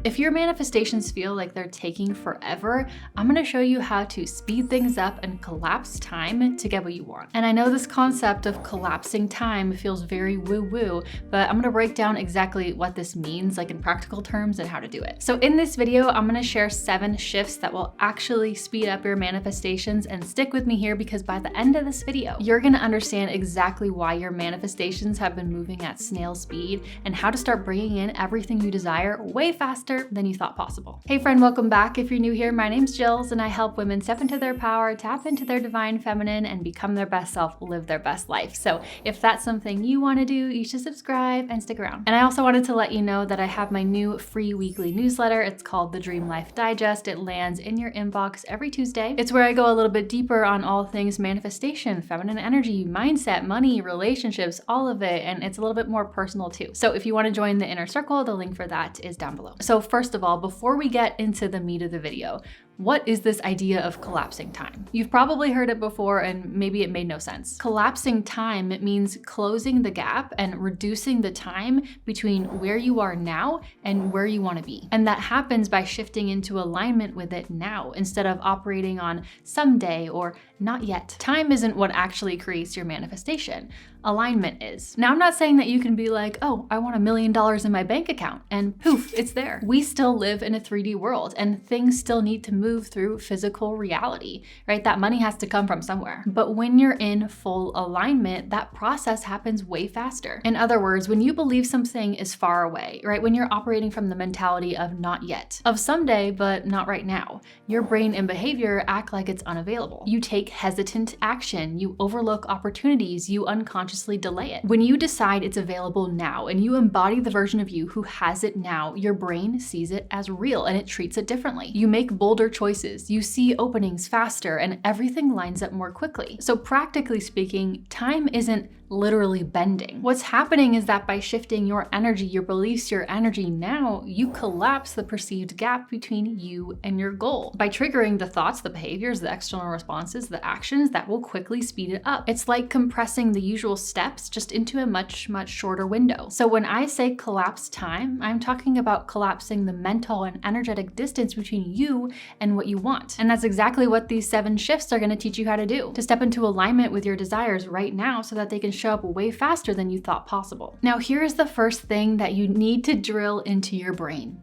If your manifestations feel like they're taking forever, I'm gonna show you how to speed things up and collapse time to get what you want. And I know this concept of collapsing time feels very woo-woo, but I'm gonna break down exactly what this means, like in practical terms, and how to do it. So in this video, I'm gonna share 7 shifts that will actually speed up your manifestations, and stick with me here because by the end of this video, you're gonna understand exactly why your manifestations have been moving at snail speed and how to start bringing in everything you desire way faster than you thought possible. Hey friend, welcome back. If you're new here, my name's Jillz and I help women step into their power, tap into their divine feminine, and become their best self, live their best life. So if that's something you want to do, you should subscribe and stick around. And I also wanted to let you know that I have my new free weekly newsletter. It's called the Dream Life Digest. It lands in your inbox every Tuesday. It's where I go a little bit deeper on all things manifestation, feminine energy, mindset, money, relationships, all of it. And it's a little bit more personal too. So if you want to join the inner circle, the link for that is down below. So first of all, before we get into the meat of the video, what is this idea of collapsing time? You've probably heard it before and maybe it made no sense. Collapsing time, it means closing the gap and reducing the time between where you are now and where you want to be. And that happens by shifting into alignment with it now instead of operating on someday or not yet. Time isn't what actually creates your manifestation. Alignment is. Now, I'm not saying that you can be like, oh, I want $1 million in my bank account, and poof, it's there. We still live in a 3D world and things still need to move through physical reality, right? That money has to come from somewhere. But when you're in full alignment, that process happens way faster. In other words, when you believe something is far away, right? When you're operating from the mentality of not yet, of someday, but not right now, your brain and behavior act like it's unavailable. You take hesitant action, you overlook opportunities, you unconsciously delay it. When you decide it's available now and you embody the version of you who has it now, your brain sees it as real and it treats it differently. You make bolder choices, you see openings faster, and everything lines up more quickly. So practically speaking, time isn't literally bending. What's happening is that by shifting your energy, your beliefs, your energy now, you collapse the perceived gap between you and your goal by triggering the thoughts, the behaviors, the external responses, the actions that will quickly speed it up. It's like compressing the usual steps just into a much shorter window. So when I say collapse time, I'm talking about collapsing the mental and energetic distance between you and what you want. And that's exactly what these 7 shifts are going to teach you how to do, to step into alignment with your desires right now so that they can show up way faster than you thought possible. Now, here's the first thing that you need to drill into your brain.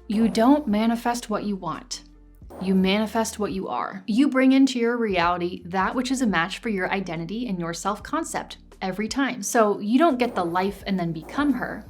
You don't manifest what you want. You manifest what you are. You bring into your reality that which is a match for your identity and your self-concept every time. So you don't get the life and then become her.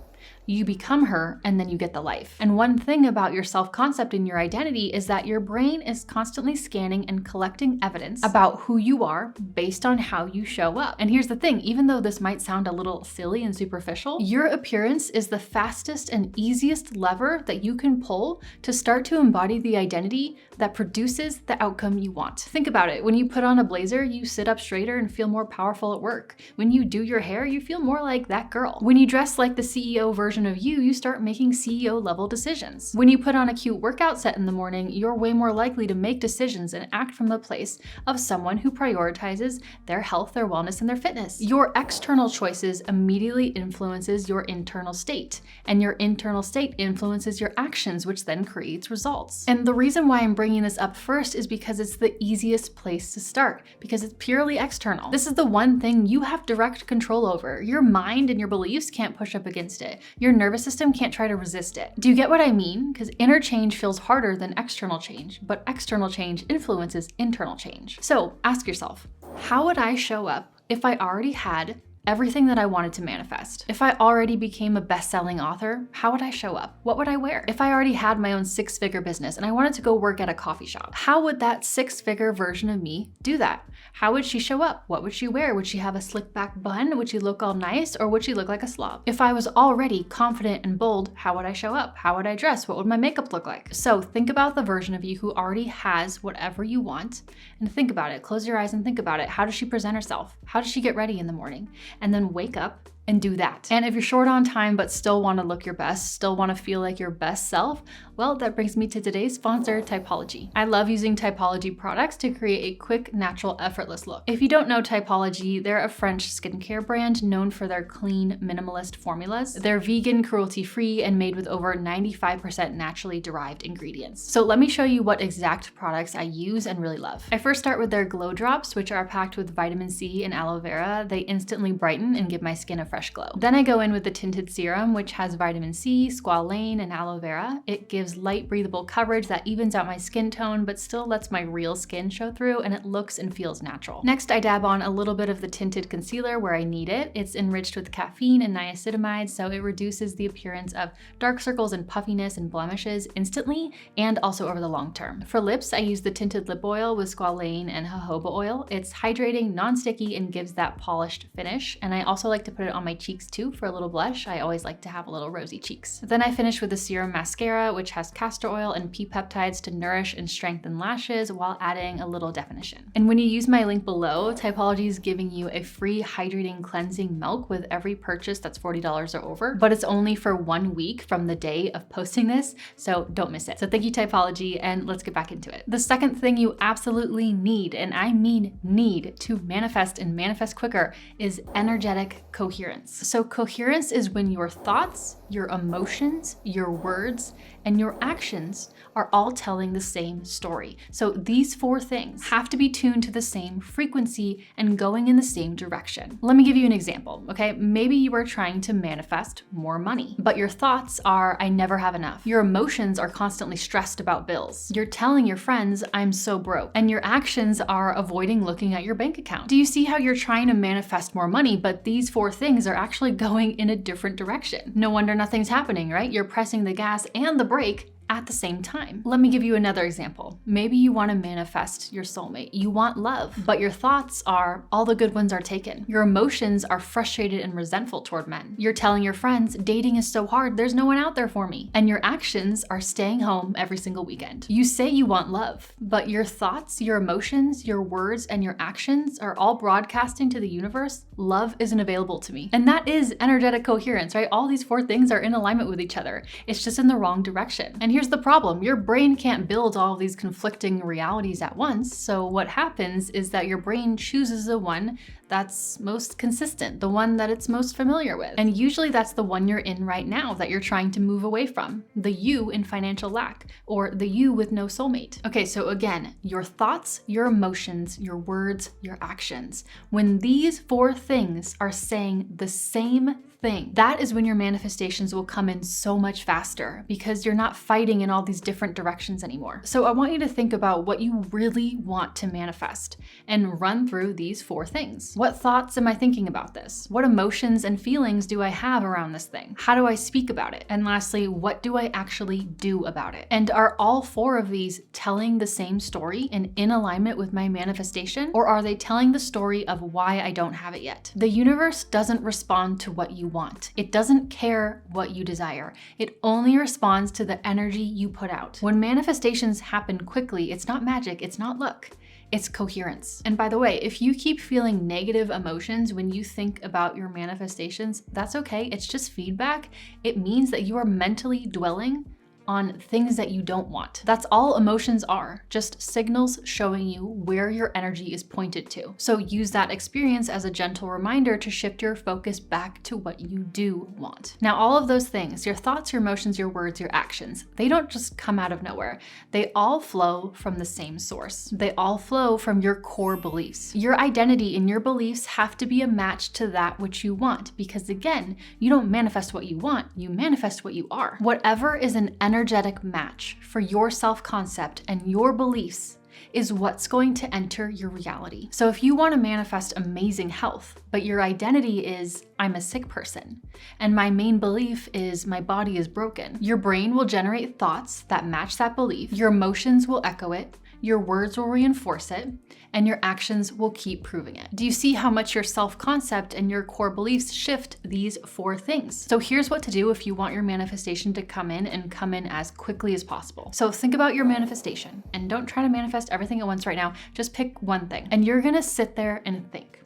You become her and then you get the life. And one thing about your self-concept and your identity is that your brain is constantly scanning and collecting evidence about who you are based on how you show up. And here's the thing, even though this might sound a little silly and superficial, your appearance is the fastest and easiest lever that you can pull to start to embody the identity that produces the outcome you want. Think about it. When you put on a blazer, you sit up straighter and feel more powerful at work. When you do your hair, you feel more like that girl. When you dress like the CEO version of you, you start making CEO level decisions. When you put on a cute workout set in the morning, you're way more likely to make decisions and act from the place of someone who prioritizes their health, their wellness, and their fitness. Your external choices immediately influences your internal state, and your internal state influences your actions, which then creates results. And the reason why I'm bringing this up first is because it's the easiest place to start, because it's purely external. This is the one thing you have direct control over. Your mind and your beliefs can't push up against it. Your nervous system can't try to resist it. Do you get what I mean? Because inner change feels harder than external change, but external change influences internal change. So ask yourself, how would I show up if I already had everything that I wanted to manifest? If I already became a best-selling author, how would I show up? What would I wear? If I already had my own 6-figure business and I wanted to go work at a coffee shop, how would that 6-figure version of me do that? How would she show up? What would she wear? Would she have a slick back bun? Would she look all nice, or would she look like a slob? If I was already confident and bold, how would I show up? How would I dress? What would my makeup look like? So think about the version of you who already has whatever you want, and think about it. Close your eyes and think about it. How does she present herself? How does she get ready in the morning? And then wake up and do that. And if you're short on time but still want to look your best, still want to feel like your best self, well, that brings me to today's sponsor, Typology. I love using Typology products to create a quick, natural, effortless look. If you don't know Typology, they're a French skincare brand known for their clean, minimalist formulas. They're vegan, cruelty-free, and made with over 95% naturally derived ingredients. So let me show you what exact products I use and really love. I first start with their Glow Drops, which are packed with vitamin C and aloe vera. They instantly brighten and give my skin a fresh glow. Then I go in with the Tinted Serum, which has vitamin C, squalane, and aloe vera. It gives light, breathable coverage that evens out my skin tone, but still lets my real skin show through, and it looks and feels natural. Next, I dab on a little bit of the tinted concealer where I need it. It's enriched with caffeine and niacinamide, so it reduces the appearance of dark circles and puffiness and blemishes instantly, and also over the long term. For lips, I use the Tinted Lip Oil with squalane and jojoba oil. It's hydrating, non-sticky, and gives that polished finish. And I also like to put it on my cheeks too for a little blush. I always like to have a little rosy cheeks. Then I finish with the Serum Mascara, which has castor oil and pea peptides to nourish and strengthen lashes while adding a little definition. And when you use my link below, Typology is giving you a free hydrating cleansing milk with every purchase that's $40 or over, but it's only for 1 week from the day of posting this, so don't miss it. So thank you, Typology, and let's get back into it. The second thing you absolutely need, and I mean need, to manifest and manifest quicker is energetic coherence. So coherence is when your thoughts, your emotions, your words, and your actions are all telling the same story. So these 4 things have to be tuned to the same frequency and going in the same direction. Let me give you an example, okay? Maybe you are trying to manifest more money, but your thoughts are, I never have enough. Your emotions are constantly stressed about bills. You're telling your friends, I'm so broke. And your actions are avoiding looking at your bank account. Do you see how you're trying to manifest more money, but these 4 things are actually going in a different direction? No wonder nothing's happening, right? You're pressing the gas and the brake at the same time. Let me give you another example. Maybe you want to manifest your soulmate. You want love, but your thoughts are, all the good ones are taken. Your emotions are frustrated and resentful toward men. You're telling your friends, dating is so hard, there's no one out there for me. And your actions are staying home every single weekend. You say you want love, but your thoughts, your emotions, your words, and your actions are all broadcasting to the universe, love isn't available to me. And that is energetic coherence, right? All these 4 things are in alignment with each other. It's just in the wrong direction. And here's the problem. Your brain can't build all of these conflicting realities at once. So what happens is that your brain chooses the one that's most consistent, the one that it's most familiar with. And usually that's the one you're in right now that you're trying to move away from, the you in financial lack, or the you with no soulmate. Okay, so again, your thoughts, your emotions, your words, your actions. When these 4 things are saying the same thing, that is when your manifestations will come in so much faster because you're not fighting in all these different directions anymore. So I want you to think about what you really want to manifest and run through these 4 things. What thoughts am I thinking about this? What emotions and feelings do I have around this thing? How do I speak about it? And lastly, what do I actually do about it? And are all 4 of these telling the same story and in alignment with my manifestation? Or are they telling the story of why I don't have it yet? The universe doesn't respond to what you want. It doesn't care what you desire. It only responds to the energy you put out. When manifestations happen quickly, it's not magic, it's not luck. It's coherence. And by the way, if you keep feeling negative emotions when you think about your manifestations, that's okay. It's just feedback. It means that you are mentally dwelling on things that you don't want. That's all emotions are, just signals showing you where your energy is pointed to. So use that experience as a gentle reminder to shift your focus back to what you do want. Now, all of those things, your thoughts, your emotions, your words, your actions, they don't just come out of nowhere. They all flow from the same source. They all flow from your core beliefs. Your identity and your beliefs have to be a match to that which you want, because again, you don't manifest what you want, you manifest what you are. Whatever is an energetic match for your self-concept and your beliefs is what's going to enter your reality. So if you want to manifest amazing health, but your identity is, I'm a sick person, and my main belief is my body is broken, your brain will generate thoughts that match that belief, your emotions will echo it, your words will reinforce it, and your actions will keep proving it. Do you see how much your self-concept and your core beliefs shift these 4 things? So here's what to do if you want your manifestation to come in and come in as quickly as possible. So think about your manifestation and don't try to manifest everything at once right now. Just pick one thing and you're gonna sit there and think.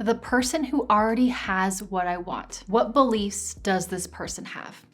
The person who already has what I want. What beliefs does this person have?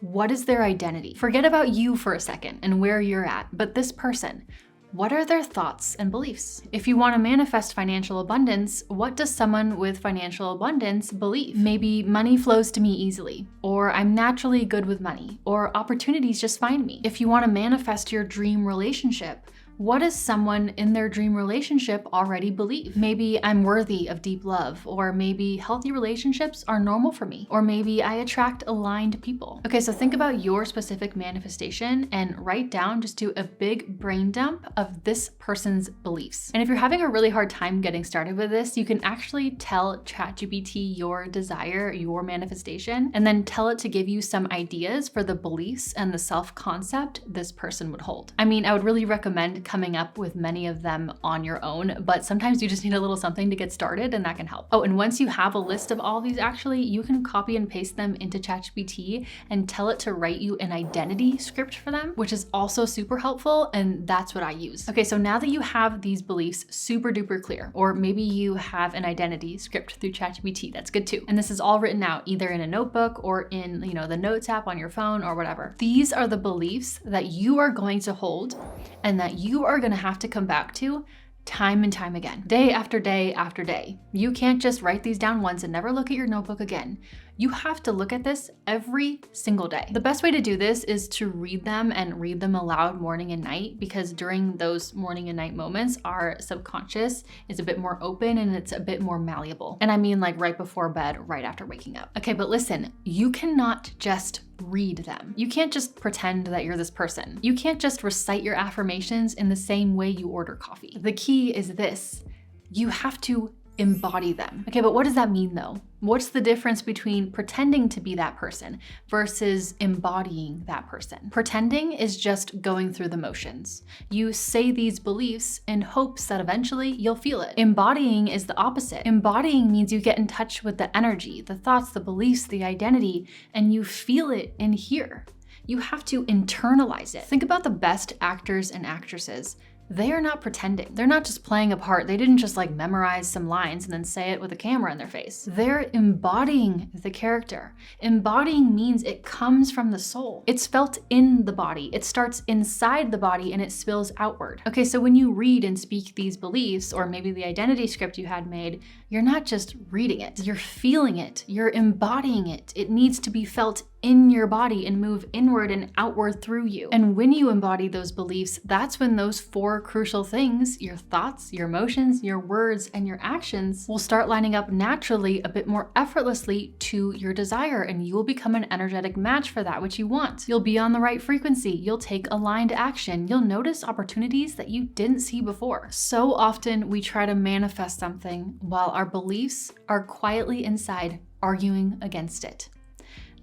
What is their identity? Forget about you for a second and where you're at, but this person. What are their thoughts and beliefs? If you want to manifest financial abundance, what does someone with financial abundance believe? Maybe money flows to me easily, or I'm naturally good with money, or opportunities just find me. If you want to manifest your dream relationship, what does someone in their dream relationship already believe? Maybe I'm worthy of deep love, or maybe healthy relationships are normal for me, or maybe I attract aligned people. Okay, so think about your specific manifestation and write down, just do a big brain dump of this person's beliefs. And if you're having a really hard time getting started with this, you can actually tell ChatGPT your desire, your manifestation, and then tell it to give you some ideas for the beliefs and the self-concept this person would hold. I mean, I would really recommend coming up with many of them on your own, but sometimes you just need a little something to get started, and that can help. Oh, and once you have a list of all these, actually, you can copy and paste them into ChatGPT and tell it to write you an identity script for them, which is also super helpful, and that's what I use. Okay, so now that you have these beliefs super duper clear, or maybe you have an identity script through ChatGPT, that's good too. And this is all written out either in a notebook or in, the Notes app on your phone or whatever. These are the beliefs that you are going to hold and that you are going to have to come back to time and time again, day after day after day. You can't just write these down once and never look at your notebook again. You have to look at this every single day. The best way to do this is to read them and read them aloud morning and night, because during those morning and night moments, our subconscious is a bit more open and it's a bit more malleable. And I mean like right before bed, right after waking up. Okay, but listen, you cannot just read them. You can't just pretend that you're this person. You can't just recite your affirmations in the same way you order coffee. The key is this: you have to embody them. Okay, but what does that mean though? What's the difference between pretending to be that person versus embodying that person? Pretending is just going through the motions. You say these beliefs in hopes that eventually you'll feel it. Embodying is the opposite. Embodying means you get in touch with the energy, the thoughts, the beliefs, the identity, and you feel it in here. You have to internalize it. Think about the best actors and actresses. They are not pretending. They're not just playing a part. They didn't just memorize some lines and then say it with a camera in their face. They're embodying the character. Embodying means it comes from the soul. It's felt in the body. It starts inside the body and it spills outward. Okay, so when you read and speak these beliefs, or maybe the identity script you had made, you're not just reading it. You're feeling it. You're embodying it. It needs to be felt in your body and move inward and outward through you. And when you embody those beliefs, that's when those 4 crucial things, your thoughts, your emotions, your words, and your actions, will start lining up naturally, a bit more effortlessly to your desire, and you will become an energetic match for that which you want. You'll be on the right frequency. You'll take aligned action. You'll notice opportunities that you didn't see before. So often we try to manifest something while our beliefs are quietly inside arguing against it.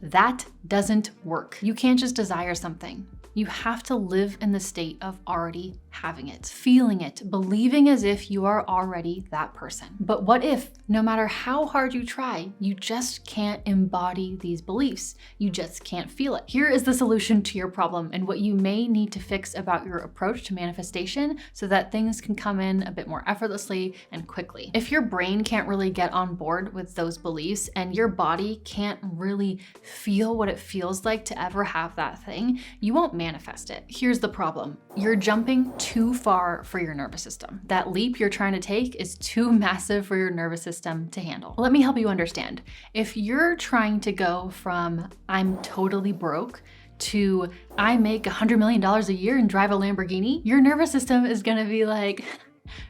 That doesn't work. You can't just desire something. You have to live in the state of already having it, feeling it, believing as if you are already that person. But what if, no matter how hard you try, you just can't embody these beliefs? You just can't feel it. Here is the solution to your problem and what you may need to fix about your approach to manifestation so that things can come in a bit more effortlessly and quickly. If your brain can't really get on board with those beliefs and your body can't really feel what it feels like to ever have that thing, you won't manifest it. Here's the problem. You're jumping too far for your nervous system. That leap you're trying to take is too massive for your nervous system to handle. Let me help you understand. If you're trying to go from I'm totally broke to I make $100 million a year and drive a Lamborghini, your nervous system is gonna be like,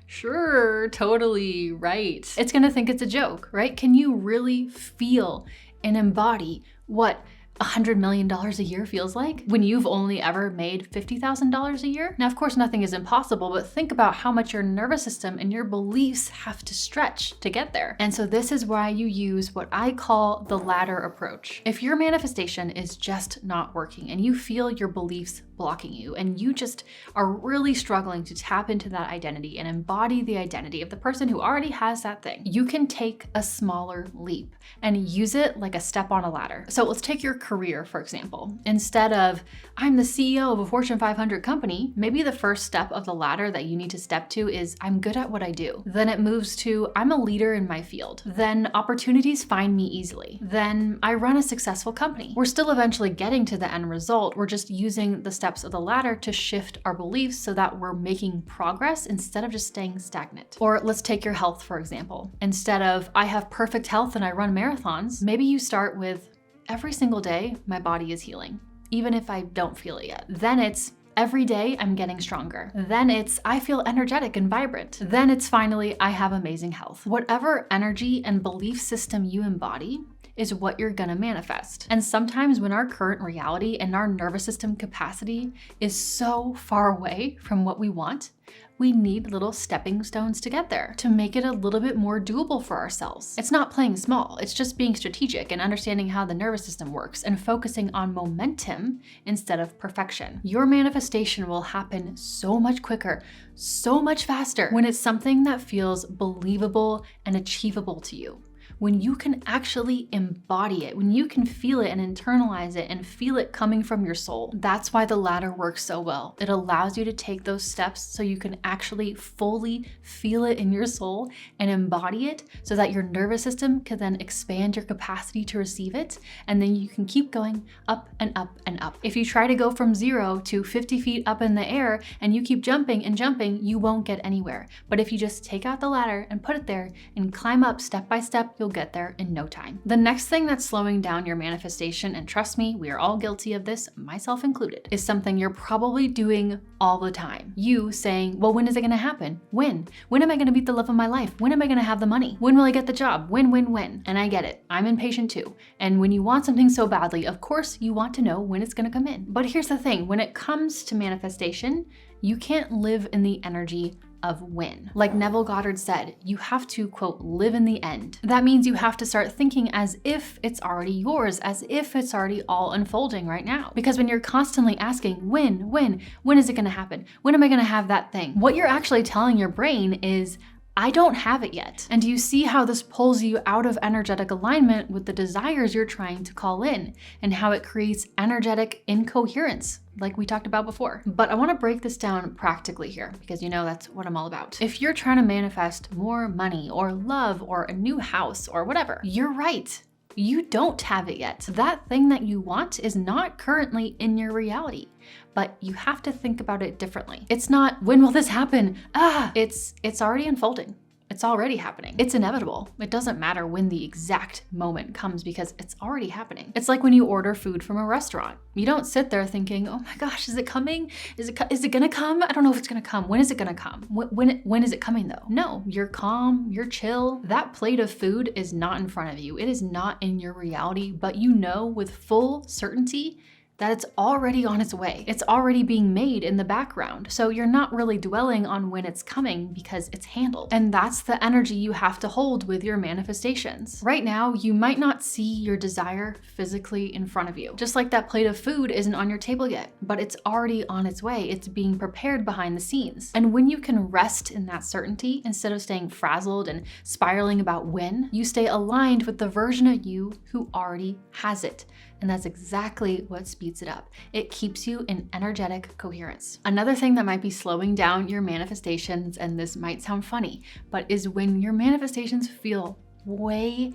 sure, totally, right. It's gonna think it's a joke, right? Can you really feel and embody what $100 million a year feels like when you've only ever made $50,000 a year? Now, of course, nothing is impossible, but think about how much your nervous system and your beliefs have to stretch to get there. And so this is why you use what I call the ladder approach. If your manifestation is just not working and you feel your beliefs blocking you and you just are really struggling to tap into that identity and embody the identity of the person who already has that thing, you can take a smaller leap and use it like a step on a ladder. So let's take your career, for example. Instead of, I'm the CEO of a Fortune 500 company, maybe the first step of the ladder that you need to step to is, I'm good at what I do. Then it moves to, I'm a leader in my field. Then opportunities find me easily. Then I run a successful company. We're still eventually getting to the end result. We're just using the steps of the ladder to shift our beliefs so that we're making progress instead of just staying stagnant. Or let's take your health, for example. Instead of, I have perfect health and I run marathons, maybe you start with, every single day, my body is healing, even if I don't feel it yet. Then it's, every day I'm getting stronger. Then it's, I feel energetic and vibrant. Then it's finally, I have amazing health. Whatever energy and belief system you embody is what you're gonna manifest. And sometimes when our current reality and our nervous system capacity is so far away from what we want, we need little stepping stones to get there, to make it a little bit more doable for ourselves. It's not playing small, it's just being strategic and understanding how the nervous system works and focusing on momentum instead of perfection. Your manifestation will happen so much quicker, so much faster when it's something that feels believable and achievable to you. When you can actually embody it, when you can feel it and internalize it and feel it coming from your soul. That's why the ladder works so well. It allows you to take those steps so you can actually fully feel it in your soul and embody it so that your nervous system can then expand your capacity to receive it. And then you can keep going up and up and up. If you try to go from 0 to 50 feet up in the air and you keep jumping and jumping, you won't get anywhere. But if you just take out the ladder and put it there and climb up step by step, you'll get there in no time. The next thing that's slowing down your manifestation, and trust me, we are all guilty of this, myself included, is something you're probably doing all the time. You saying, well, when is it gonna happen? When? When am I gonna meet the love of my life? When am I gonna have the money? When will I get the job? When? And I get it. I'm impatient too. And when you want something so badly, of course you want to know when it's gonna come in. But here's the thing, when it comes to manifestation, you can't live in the energy of when. Like Neville Goddard said, you have to, quote, live in the end. That means you have to start thinking as if it's already yours, as if it's already all unfolding right now. Because when you're constantly asking, when is it gonna happen? When am I gonna have that thing? What you're actually telling your brain is, I don't have it yet. And do you see how this pulls you out of energetic alignment with the desires you're trying to call in, and how it creates energetic incoherence, like we talked about before? But I want to break this down practically here, because you know that's what I'm all about. If you're trying to manifest more money or love or a new house or whatever, you're right. You don't have it yet. That thing that you want is not currently in your reality, but you have to think about it differently. It's not, when will this happen? It's already unfolding. It's already happening. It's inevitable. It doesn't matter when the exact moment comes because it's already happening. It's like when you order food from a restaurant. You don't sit there thinking, oh my gosh, is it coming? Is it gonna come? I don't know if it's gonna come. When is it gonna come? When is it coming though? No, you're calm, you're chill. That plate of food is not in front of you. It is not in your reality, but you know with full certainty that it's already on its way. It's already being made in the background. So you're not really dwelling on when it's coming because it's handled. And that's the energy you have to hold with your manifestations. Right now, you might not see your desire physically in front of you. Just like that plate of food isn't on your table yet, but it's already on its way. It's being prepared behind the scenes. And when you can rest in that certainty, instead of staying frazzled and spiraling about when, you stay aligned with the version of you who already has it. And that's exactly what speeds it up. It keeps you in energetic coherence. Another thing that might be slowing down your manifestations, and this might sound funny, but is when your manifestations feel way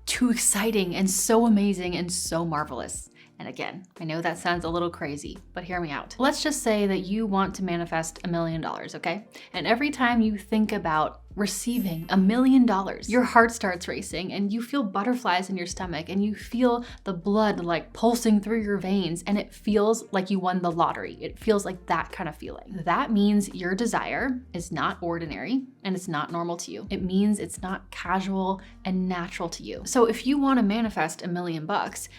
too exciting and so amazing and so marvelous. And again, I know that sounds a little crazy, but hear me out. Let's just say that you want to manifest $1 million, okay? And every time you think about receiving $1 million, your heart starts racing and you feel butterflies in your stomach and you feel the blood like pulsing through your veins and it feels like you won the lottery. It feels like that kind of feeling. That means your desire is not ordinary and it's not normal to you. It means it's not casual and natural to you. So if you want to manifest $1 million,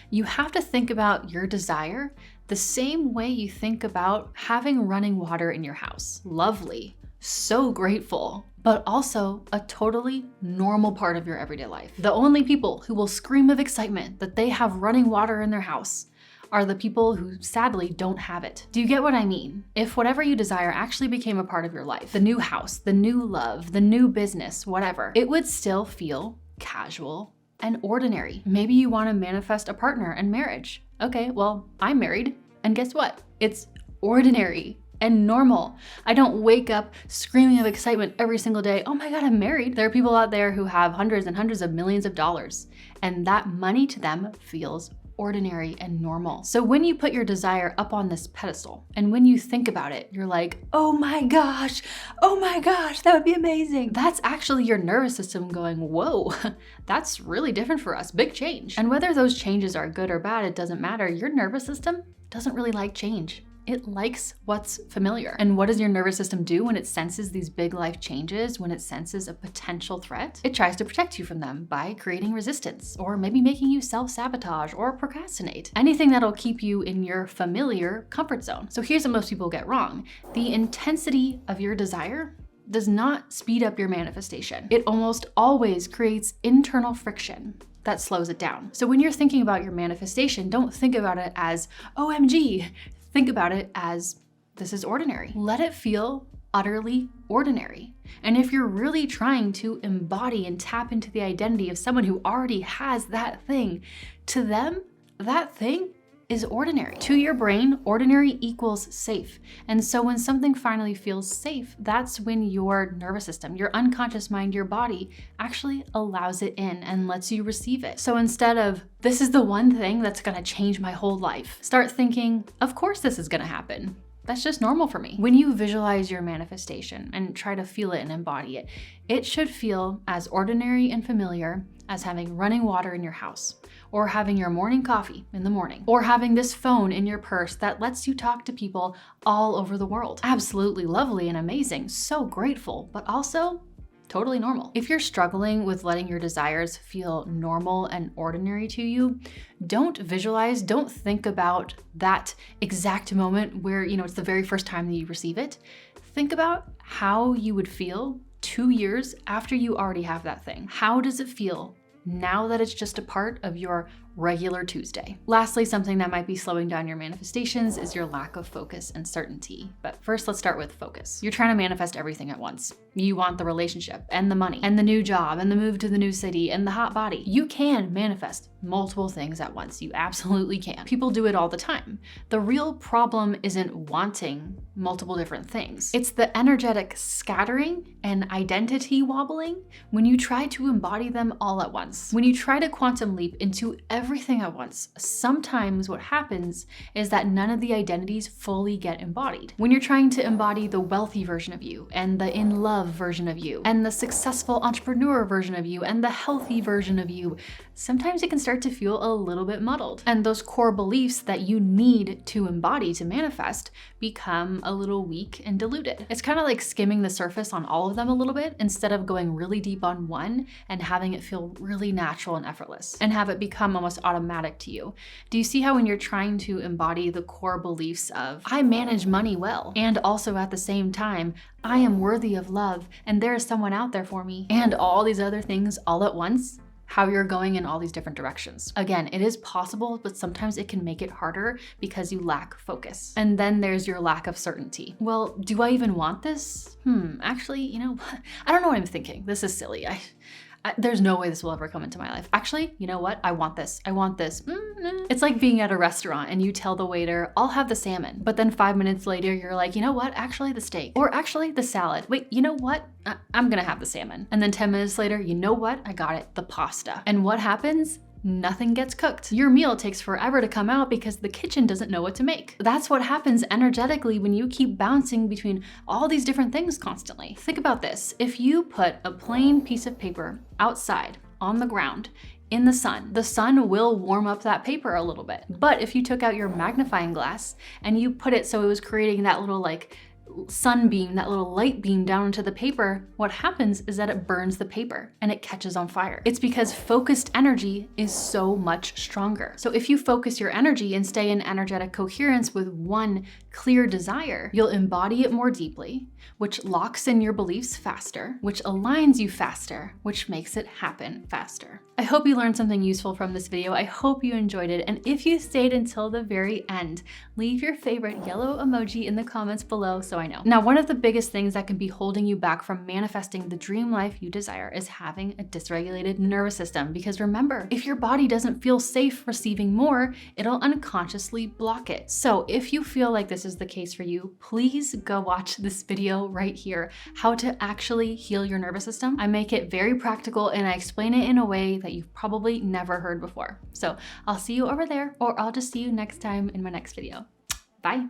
you have to think about your desire the same way you think about having running water in your house. Lovely, so grateful, but also a totally normal part of your everyday life. The only people who will scream of excitement that they have running water in their house are the people who sadly don't have it. Do you get what I mean? If whatever you desire actually became a part of your life, the new house, the new love, the new business, whatever, it would still feel casual and ordinary. Maybe you want to manifest a partner and marriage. Okay, well, I'm married, and guess what? It's ordinary and normal. I don't wake up screaming of excitement every single day. Oh my God, I'm married. There are people out there who have hundreds and hundreds of millions of dollars, and that money to them feels ordinary and normal. So when you put your desire up on this pedestal, and when you think about it, you're like, oh my gosh, that would be amazing. That's actually your nervous system going, whoa, that's really different for us, big change. And whether those changes are good or bad, it doesn't matter. Your nervous system doesn't really like change. It likes what's familiar. And what does your nervous system do when it senses these big life changes, when it senses a potential threat? It tries to protect you from them by creating resistance, or maybe making you self-sabotage or procrastinate. Anything that'll keep you in your familiar comfort zone. So here's what most people get wrong. The intensity of your desire does not speed up your manifestation. It almost always creates internal friction that slows it down. So when you're thinking about your manifestation, don't think about it as, OMG. Think about it as, this is ordinary. Let it feel utterly ordinary. And if you're really trying to embody and tap into the identity of someone who already has that thing, to them, that thing is ordinary. To your brain, ordinary equals safe. And so when something finally feels safe, that's when your nervous system, your unconscious mind, your body actually allows it in and lets you receive it. So instead of, this is the one thing that's gonna change my whole life, start thinking, of course this is gonna happen. That's just normal for me. When you visualize your manifestation and try to feel it and embody it, it should feel as ordinary and familiar as having running water in your house, or having your morning coffee in the morning, or having this phone in your purse that lets you talk to people all over the world. Absolutely lovely and amazing, so grateful, but also totally normal. If you're struggling with letting your desires feel normal and ordinary to you, don't visualize, don't think about that exact moment where, it's the very first time that you receive it. Think about how you would feel 2 years after you already have that thing. How does it feel now that it's just a part of your regular Tuesday? Lastly, something that might be slowing down your manifestations is your lack of focus and certainty. But first, let's start with focus. You're trying to manifest everything at once. You want the relationship and the money and the new job and the move to the new city and the hot body. You can manifest multiple things at once. You absolutely can. People do it all the time. The real problem isn't wanting multiple different things. It's the energetic scattering and identity wobbling when you try to embody them all at once. When you try to quantum leap into everything at once, sometimes what happens is that none of the identities fully get embodied. When you're trying to embody the wealthy version of you, and the in love version of you, and the successful entrepreneur version of you, and the healthy version of you, sometimes it can start to feel a little bit muddled. And those core beliefs that you need to embody to manifest become a little weak and diluted. It's kind of like skimming the surface on all of them a little bit instead of going really deep on one and having it feel really natural and effortless and have it become almost automatic to you. Do you see how when you're trying to embody the core beliefs of, I manage money well, and also at the same time, I am worthy of love, and there is someone out there for me, and all these other things all at once, how you're going in all these different directions. Again, it is possible, but sometimes it can make it harder because you lack focus. And then there's your lack of certainty. Well, do I even want this? Actually, I don't know what I'm thinking. This is silly. There's no way this will ever come into my life. Actually, you know what? I want this. It's like being at a restaurant and you tell the waiter, I'll have the salmon. But then 5 minutes later, you're like, you know what? Actually, the steak. Or actually, the salad. Wait, you know what? I'm gonna have the salmon. And then 10 minutes later, you know what? I got it, the pasta. And what happens? Nothing gets cooked. Your meal takes forever to come out because the kitchen doesn't know what to make. That's what happens energetically when you keep bouncing between all these different things constantly. Think about this. If you put a plain piece of paper outside on the ground in the sun will warm up that paper a little bit. But if you took out your magnifying glass and you put it so it was creating that little sunbeam, that little light beam down into the paper, what happens is that it burns the paper and it catches on fire. It's because focused energy is so much stronger. So if you focus your energy and stay in energetic coherence with one clear desire, you'll embody it more deeply, which locks in your beliefs faster, which aligns you faster, which makes it happen faster. I hope you learned something useful from this video. I hope you enjoyed it. And if you stayed until the very end, leave your favorite yellow emoji in the comments below so I know. Now, one of the biggest things that can be holding you back from manifesting the dream life you desire is having a dysregulated nervous system. Because remember, if your body doesn't feel safe receiving more, it'll unconsciously block it. So if you feel like this is the case for you, please go watch this video right here, how to actually heal your nervous system. I make it very practical and I explain it in a way that you've probably never heard before. So I'll see you over there, or I'll just see you next time in my next video. Bye.